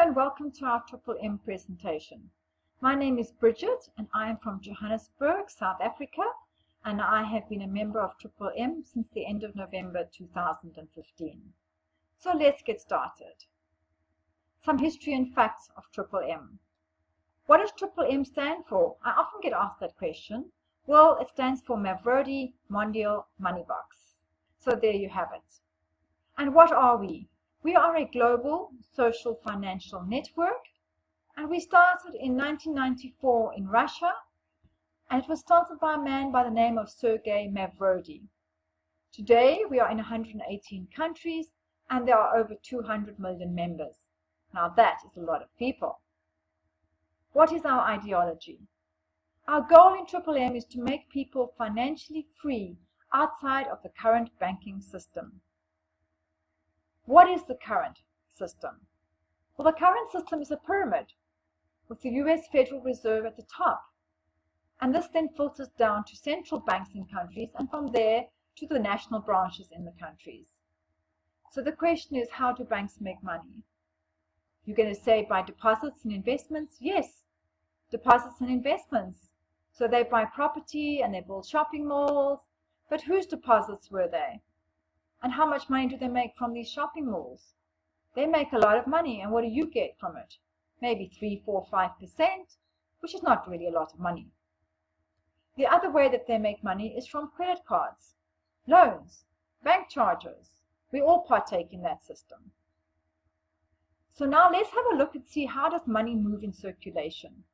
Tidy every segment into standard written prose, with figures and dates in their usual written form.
and welcome to our Triple M presentation. My name is Bridget and I am from Johannesburg, South Africa, and I have been a member of Triple M since the end of November 2015. So let's get started. Some history and facts of Triple M. What does Triple M stand for? I often get asked that question. Well, it stands for Mavrodi Mondial Money Box. So there you have it. And what are we? We are a global social financial network, and we started in 1994 in Russia, and it was started by a man by the name of Sergei Mavrodi. Today we are in 118 countries and there are over 200 million members. Now that is a lot of people. What is our ideology? Our goal in Triple M is to make people financially free outside of the current banking system. What is the current system? Well, the current system is a pyramid with the US Federal Reserve at the top. And this then filters down to central banks in countries and from there to the national branches in the countries. So the question is, how do banks make money? You're going to say by deposits and investments? Yes, deposits and investments. So they buy property and they build shopping malls. But whose deposits were they? And how much money do they make from these shopping malls? They make a lot of money, and what do you get from it? Maybe 3, 4, 5%, which is not really a lot of money. The other way that they make money is from credit cards, loans, bank charges. We all partake in that system. So now let's have a look and see, how does money move in circulation?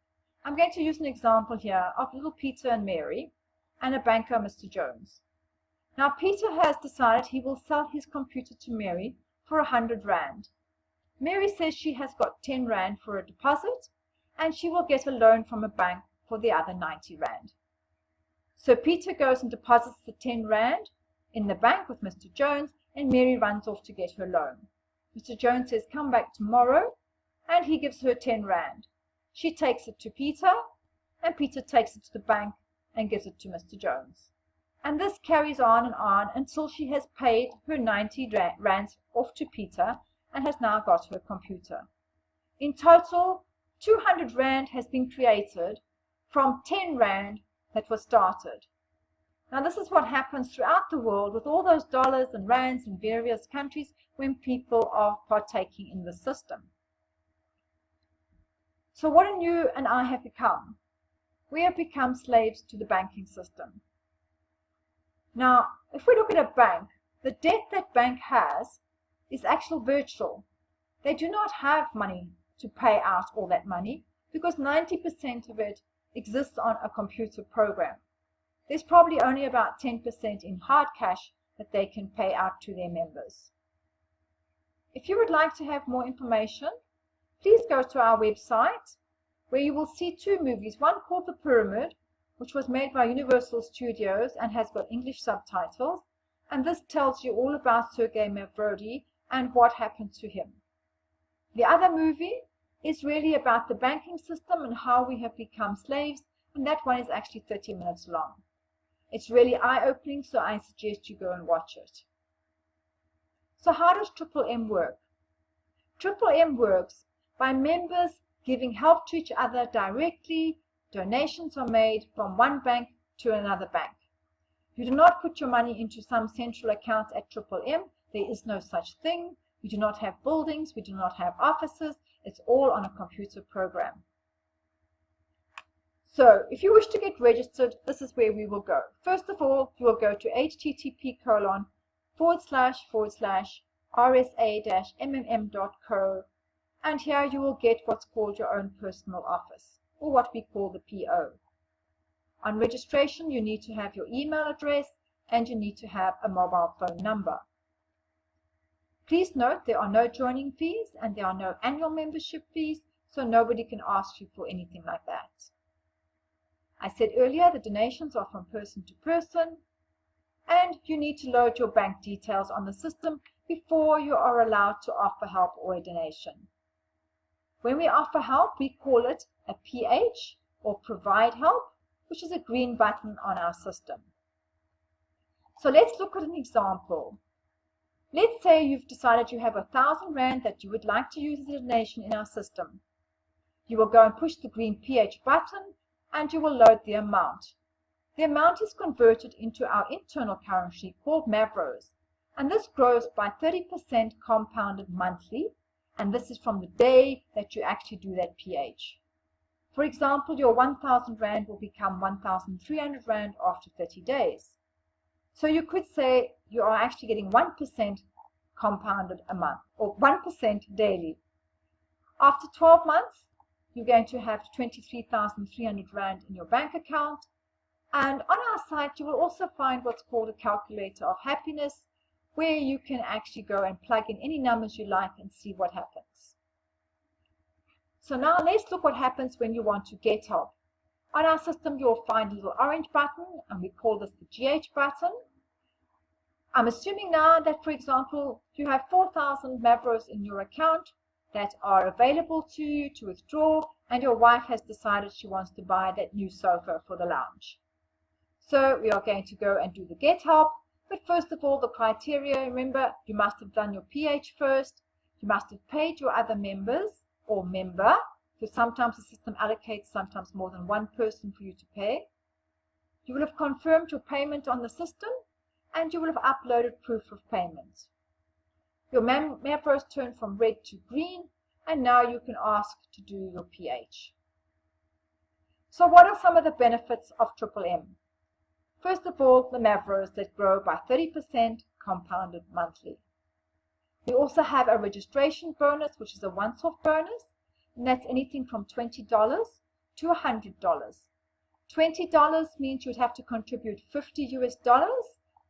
I'm going to use an example here of little Peter and Mary and a banker, Mr. Jones. Now Peter has decided he will sell his computer to Mary for 100 Rand. Mary says she has got 10 Rand for a deposit and she will get a loan from a bank for the other 90 Rand. So Peter goes and deposits the 10 Rand in the bank with Mr. Jones, and Mary runs off to get her loan. Mr. Jones says, come back tomorrow, and he gives her 10 Rand. She takes it to Peter, and Peter takes it to the bank and gives it to Mr. Jones. And this carries on until she has paid her 90 Rands off to Peter and has now got her computer. In total, 200 Rand has been created from 10 Rand that was started. Now this is what happens throughout the world with all those dollars and rands in various countries when people are partaking in the system. So what do you and I have become? We have become slaves to the banking system. Now, if we look at a bank, the debt that bank has is actually virtual. They do not have money to pay out all that money because 90% of it exists on a computer program. There's probably only about 10% in hard cash that they can pay out to their members. If you would like to have more information, please go to our website where you will see 2 movies, one called The Pyramid, which was made by Universal Studios and has got English subtitles, and this tells you all about Sergei Mavrodi and what happened to him. The other movie is really about the banking system and how we have become slaves, and that one is actually 30 minutes long. It's really eye-opening, so I suggest you go and watch it. So how does Triple M work? Triple M works by members giving help to each other directly. Donations are made from one bank to another bank. You do not put your money into some central account at Triple M. There is no such thing. We do not have buildings. We do not have offices. It's all on a computer program. So if you wish to get registered, this is where we will go. First of all, you will go to http://rsa-mmm.co, and here you will get what's called your own personal office, or what we call the PO. On registration, you need to have your email address and you need to have a mobile phone number. Please note there are no joining fees and there are no annual membership fees, so nobody can ask you for anything like that. I said earlier the donations are from person to person, and you need to load your bank details on the system before you are allowed to offer help or a donation. When we offer help, we call it a PH, or provide help, which is a green button on our system. So let's look at an example. Let's say you've decided you have 1,000 Rand that you would like to use as a donation in our system. You will go and push the green PH button and you will load the amount. The amount is converted into our internal currency called Mavros, and this grows by 30% compounded monthly, and this is from the day that you actually do that PH. For example, your 1,000 Rand will become 1,300 Rand after 30 days. So you could say you are actually getting 1% compounded a month, or 1% daily. After 12 months, you're going to have 23,300 Rand in your bank account. And on our site, you will also find what's called a calculator of happiness, where you can actually go and plug in any numbers you like and see what happens. So now let's look what happens when you want to get help. On our system, you'll find a little orange button, and we call this the GH button. I'm assuming now that, for example, you have 4,000 Mavros in your account that are available to you to withdraw, and your wife has decided she wants to buy that new sofa for the lounge. So we are going to go and do the get help. But first of all, the criteria, remember, you must have done your PH first. You must have paid your other members or member, because sometimes the system allocates sometimes more than one person for you to pay. You will have confirmed your payment on the system, and you will have uploaded proof of payment. Your Mavros turn from red to green, and now you can ask to do your PH. So what are some of the benefits of MMM? First of all, the Mavros that grow by 30% compounded monthly. We also have a registration bonus, which is a once-off bonus, and that's anything from $20 to $100. $20 means you'd have to contribute $50 US,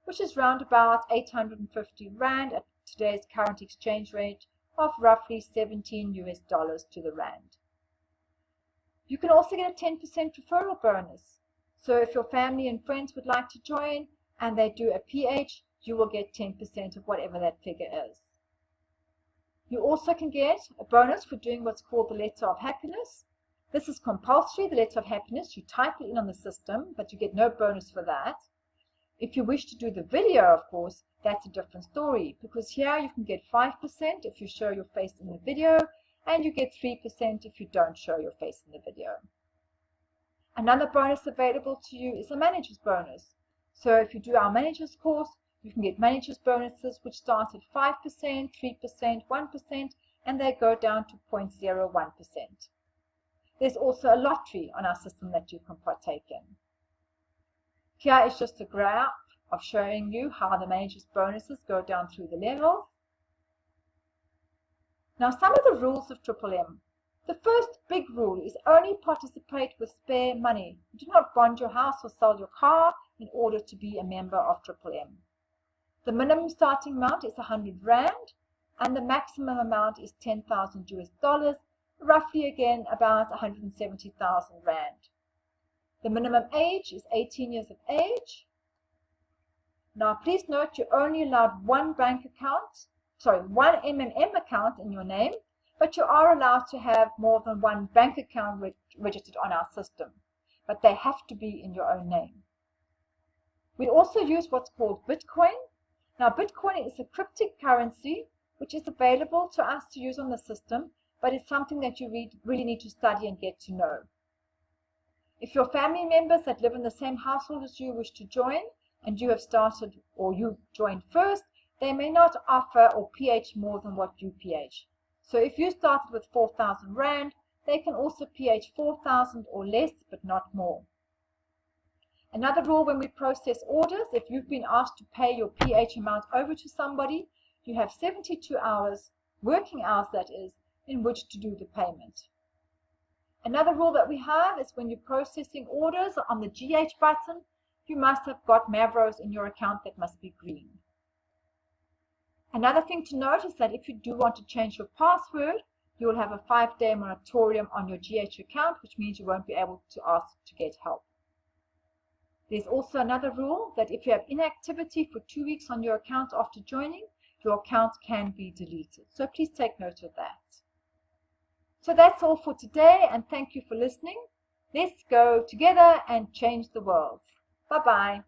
which is round about 850 Rand at today's current exchange rate of roughly $17 US to the Rand. You can also get a 10% referral bonus. So if your family and friends would like to join and they do a PH, you will get 10% of whatever that figure is. You also can get a bonus for doing what's called the letter of happiness. This is compulsory, the letter of happiness. You type it in on the system, but you get no bonus for that. If you wish to do the video, of course, that's a different story, because here you can get 5% if you show your face in the video, and you get 3% if you don't show your face in the video. Another bonus available to you is a manager's bonus. So if you do our manager's course, you can get manager's bonuses which start at 5%, 3%, 1%, and they go down to 0.01%. There's also a lottery on our system that you can partake in. Here is just a graph of showing you how the manager's bonuses go down through the levels. Now, some of the rules of MMM. The first big rule is only participate with spare money. Do not bond your house or sell your car in order to be a member of MMM. The minimum starting amount is 100 Rand, and the maximum amount is 10,000 US, roughly again about 170,000 Rand. The minimum age is 18 years of age. Now, please note you're only allowed one MMM account in your name, but you are allowed to have more than one bank account registered on our system, but they have to be in your own name. We also use what's called Bitcoin. Now, Bitcoin is a cryptic currency which is available to us to use on the system, but it's something that you really need to study and get to know. If your family members that live in the same household as you wish to join, and you have started or you joined first, they may not offer or PH more than what you PH. So if you started with 4,000 Rand, they can also PH 4,000 or less, but not more. Another rule when we process orders, if you've been asked to pay your PH amount over to somebody, you have 72 hours, working hours that is, in which to do the payment. Another rule that we have is when you're processing orders on the GH button, you must have got Mavros in your account that must be green. Another thing to note is that if you do want to change your password, you will have a 5-day moratorium on your GH account, which means you won't be able to ask to get help. There's also another rule that if you have inactivity for 2 weeks on your account after joining, your account can be deleted. So please take note of that. So that's all for today, and thank you for listening. Let's go together and change the world. Bye-bye.